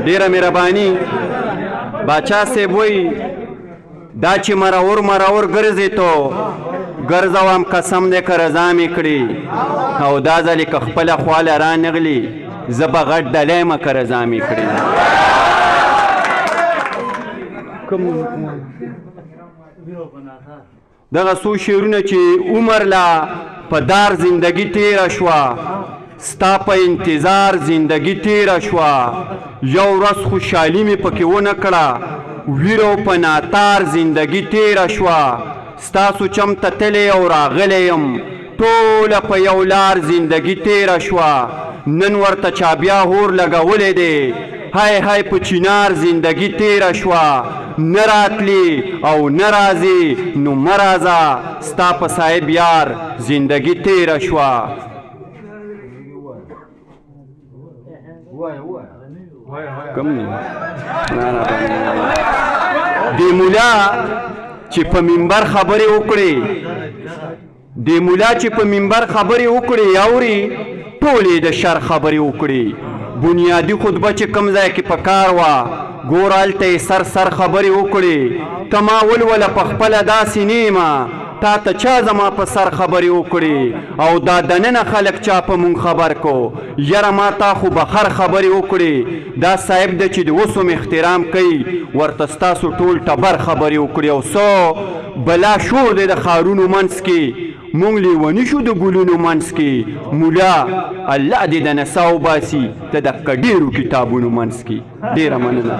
ډیره مهرباني. باچا صاحب وایي دا چې مرور مرور ګرځې تو ګرځوم قسم دی که رضا مې کړي او دا ځلې که خپله خواله رانغلي زه به غټ ډلی یم که رضا مې کړي. دغه څو شعرونه چې عمر لا په دار زندگی تیره شوه ستا په انتظار زندگی تیره شوه یو ورځ خوشحالي مې پکې ونه کړه ویر او په ناتار زندگی تیره شوه ستاسو چم ته تللی او راغلی یم ټوله په یو لار زندگی تیره شوه نن ورته چا بیا هور لګولی دی های های په چینار زندگی تیره شوه نه راتلی او نه راځي نو مه راځه ستا په صاحب یار زندگی تیره شوه. دی مولا چې په منبر خبرې وکړي دی مولا چې په منبر خبرې وکړي اوري ټولې د شر خبرې وکړي بنیادی خطبه چې کوم ځای کې پکار وه ګوره هلته یې سر سر خبرې وکړي ته ما ولوله په خپله داسې نیمه تا ته چا زما په سر خبرې وکړي او دا دننه خلک چا په مونږ خبر کو یاره ما تا خو بخر خبرې وکړي دا صاحب دی چې د اوسم احترام کوي ورته ستاسو ټول ټبر خبرې وکړي او څو بلا شور دی د ښارونو منځ کې مونږ لیوني شو د ګلونو منځ کې مولا الله دې د نڅا وباسي ته د ډېرو کتابونو منځ کې ډېره مننه.